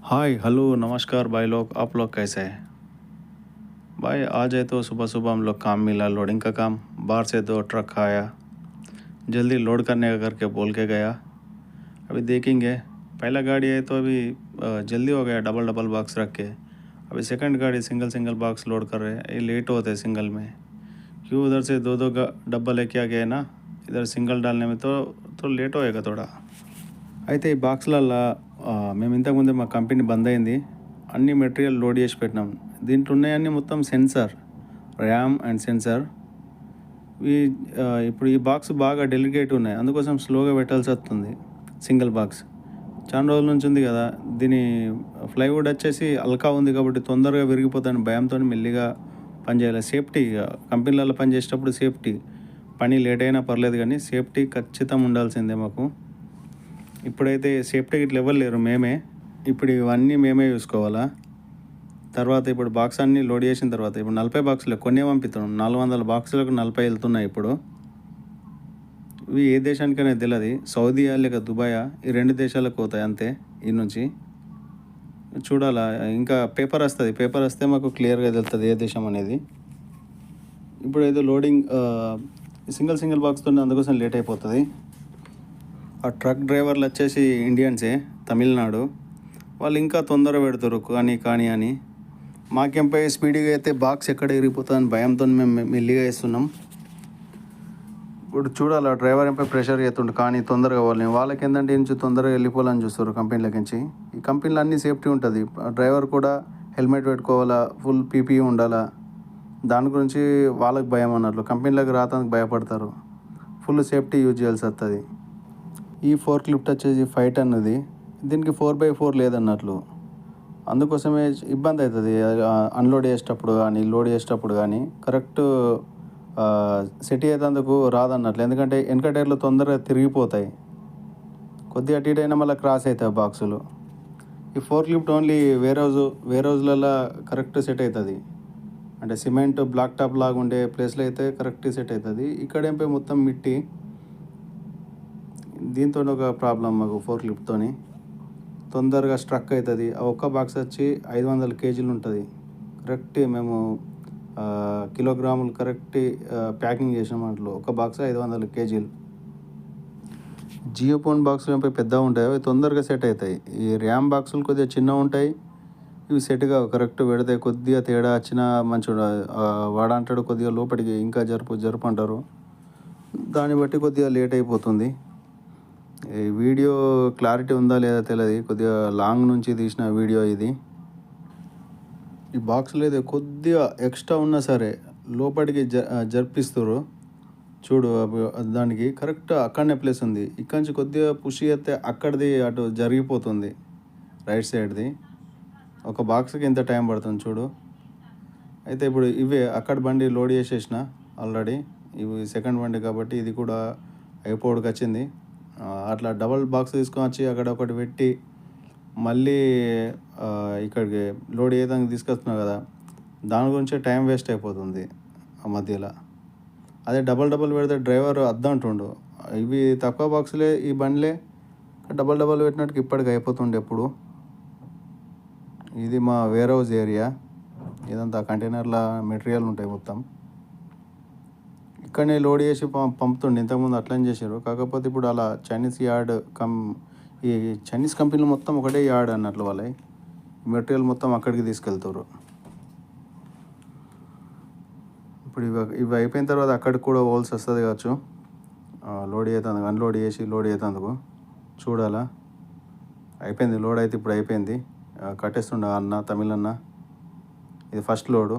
Hi hello नमस्कार भाई लोग, आप लोग कैसे हैं? भाई आज है तो सुबह सुबह हम लोग काम मिला, लोडिंग का काम। बाहर से 2 ट्रक आया, जल्दी लोड करने का करके बोल के गया। अभी देखेंगे, पहला गाड़ी है तो अभी जल्दी हो गया, डबल डबल बॉक्स रख के। अभी सेकंड गाड़ी सिंगल सिंगल बॉक्स लोड कर रहे हैं, ये लेट होते हैं सिंगल में। क्यों उधर से दो दो डब्बा लेके आ गए ना, इधर सिंगल डालने में तो लेट होएगा थोड़ा। అయితే ఈ బాక్స్లల్లో మేము ఇంతకుముందే మా కంపెనీ బంద్ అయింది, అన్ని మెటీరియల్ లోడ్ చేసి పెట్టినాం. దీంట్లో ఉన్నాయన్నీ మొత్తం సెన్సార్, ర్యామ్ అండ్ సెన్సార్. ఈ ఇప్పుడు ఈ బాక్స్ బాగా డెలికేట్ ఉన్నాయి, అందుకోసం స్లోగా పెట్టాల్సి వస్తుంది. సింగిల్ బాక్స్ చాలా రోజుల నుంచి ఉంది కదా, దీని ప్లైవుడ్ వచ్చేసి అల్కా ఉంది కాబట్టి తొందరగా విరిగిపోతాను భయంతో మెల్లిగా పనిచేయాలి. సేఫ్టీ కంపెనీలలో పనిచేసేటప్పుడు సేఫ్టీ, పని లేట్ అయినా పర్లేదు కానీ సేఫ్టీ ఖచ్చితంగా ఉండాల్సిందే మాకు. ఇప్పుడైతే సేఫ్టీకి ఇట్లా ఎవరు లేరు, మేమే ఇప్పుడు ఇవన్నీ మేమే చూసుకోవాలా. తర్వాత ఇప్పుడు బాక్స్ అన్నీ లోడ్ చేసిన తర్వాత ఇప్పుడు 40 బాక్సులు కొన్నే పంపిస్తున్నాం. 400 బాక్సులకు 40 వెళ్తున్నాయి ఇప్పుడు. ఇవి ఏ దేశానికైనా తెలియదు, సౌదీయా లేక దుబాయా, ఈ 2 దేశాలకు పోతాయి అంతే. ఈ నుంచి చూడాలా, ఇంకా పేపర్ వస్తుంది, పేపర్ వస్తే మాకు క్లియర్గా తెలుస్తుంది ఏ దేశం అనేది. ఇప్పుడు ఏదో లోడింగ్ సింగిల్ బాక్స్తో అందుకోసం లేట్ అయిపోతుంది. ఆ ట్రక్ డ్రైవర్లు వచ్చేసి ఇండియన్సే, తమిళనాడు వాళ్ళు. ఇంకా తొందర పెడతారు కానీ అని. మాకెంపై స్పీడ్గా అయితే బాక్స్ ఎక్కడ ఎగిరిపోతుందని భయంతో మేము మెల్లిగా వేస్తున్నాం. ఇప్పుడు చూడాలి, డ్రైవర్ ఎంపై ప్రెషర్ చేస్తుండే కానీ తొందరగా వాళ్ళకి ఏంటంటే నుంచి తొందరగా వెళ్ళిపోవాలని చూస్తారు కంపెనీలకి నుంచి. ఈ కంపెనీలో అన్నీ సేఫ్టీ ఉంటుంది, డ్రైవర్ కూడా హెల్మెట్ పెట్టుకోవాలా, ఫుల్ పీపీ ఉండాలా. దాని గురించి వాళ్ళకి భయం అన్నట్లు, కంపెనీలకు రాతానికి భయపడతారు. ఫుల్ సేఫ్టీ యూజ్ చేయాల్సి వస్తుంది. ఈ ఫోర్క్ లిఫ్ట్ వచ్చేసి 5 టన్నుది, దీనికి 4x4 లేదన్నట్లు, అందుకోసమే ఇబ్బంది అవుతుంది అన్లోడ్ చేసేటప్పుడు కానీ లోడ్ చేసేటప్పుడు కానీ. కరెక్ట్ సెట్ అయ్యేందుకు రాదన్నట్లు, ఎందుకంటే వెనక టైర్లు తొందరగా తిరిగిపోతాయి, కొద్దిగా అటు ఇటు అయినా మళ్ళీ క్రాస్ అవుతాయి బాక్సులు. ఈ ఫోర్క్ లిఫ్ట్ ఓన్లీ వేర్ హౌస్లలో కరెక్ట్ సెట్ అవుతుంది, అంటే సిమెంట్ బ్లాక్ టాప్ లాగా ఉండే ప్లేస్లో అయితే కరెక్ట్ సెట్ అవుతుంది. ఇక్కడేంపై మొత్తం మిట్టి, దీంతో ఒక ప్రాబ్లం మాకు ఫోర్క్ లిఫ్ట్తో, తొందరగా స్ట్రక్ అవుతుంది. ఒక్క బాక్స్ వచ్చి 500 కేజీలు ఉంటుంది. కరెక్ట్ మేము కిలోగ్రాములు కరెక్ట్ ప్యాకింగ్ చేసిన వాటిలో ఒక బాక్స్ 500 కేజీలు. జియోఫోన్ బాక్సులు ఎంపై పెద్దగా ఉంటాయి, అవి తొందరగా సెట్ అవుతాయి. ఈ ర్యామ్ బాక్సులు కొద్దిగా చిన్నగా ఉంటాయి, ఇవి సెట్గా కరెక్ట్ పెడితే కొద్దిగా తేడా వచ్చినా మంచిగా వాడంటాడు, కొద్దిగా లోపలికి ఇంకా జరుపు అంటారు. దాన్ని బట్టి కొద్దిగా లేట్ అయిపోతుంది. ఈ వీడియో క్లారిటీ ఉందా లేదా తెలియదు, కొద్దిగా లాంగ్ నుంచి తీసిన వీడియో ఇది. ఈ బాక్స్లో అయితే కొద్దిగా ఎక్స్ట్రా ఉన్నా సరే లోపలికి జరిపిస్తారు చూడు. దానికి కరెక్ట్ అక్కడనే ప్లేస్ ఉంది, ఇక్కడ నుంచి కొద్దిగా పుష్ చేస్తే అక్కడిది అటు జరిగిపోతుంది రైట్ సైడ్ది. ఒక బాక్స్కి ఎంత టైం పడుతుంది చూడు. అయితే ఇప్పుడు ఇవే అక్కడ బండి లోడ్ చేసేసిన ఆల్రెడీ, ఇవి సెకండ్ బండి కాబట్టి ఇది కూడా అయిపోవడానికి వచ్చింది. అట్లా డబల్ బాక్స్ తీసుకొని వచ్చి అక్కడ ఒకటి పెట్టి మళ్ళీ ఇక్కడికి లోడ్ చేయడానికి తీసుకొస్తున్నావు కదా, దాని గురించే టైం వేస్ట్ అయిపోతుంది ఆ మధ్యలో. అదే డబల్ పెడితే డ్రైవర్ అద్దంటుండు, ఇవి తక్కువ బాక్సులే ఈ బండ్లే, డబల్ పెట్టినట్టుకు ఇప్పటికి అయిపోతుండే ఎప్పుడు. ఇది మా వేర్ హౌస్ ఏరియా, ఇదంతా కంటైనర్ల మెటీరియల్ ఉంటాయి మొత్తం. ఇక్కడనే లోడ్ చేసి పంపుతుండే, ఇంతకుముందు అట్లనే చేశారు. కాకపోతే ఇప్పుడు అలా చైనీస్ యార్డ్ ఈ చైనీస్ కంపెనీలు మొత్తం ఒకటే యార్డ్ అన్నట్లు వాళ్ళ మెటీరియల్ మొత్తం అక్కడికి తీసుకెళ్తారు. ఇప్పుడు ఇవి అయిపోయిన తర్వాత అక్కడికి కూడా హోల్స్ వస్తుంది కావచ్చు, లోడ్ చేసేందుకు, అన్లోడ్ చేసి లోడ్ చేసేందుకు. చూడాలా, అయిపోయింది లోడ్ అయితే ఇప్పుడు అయిపోయింది. కట్టేస్తుండ తమిళన్న, ఇది ఫస్ట్ లోడు.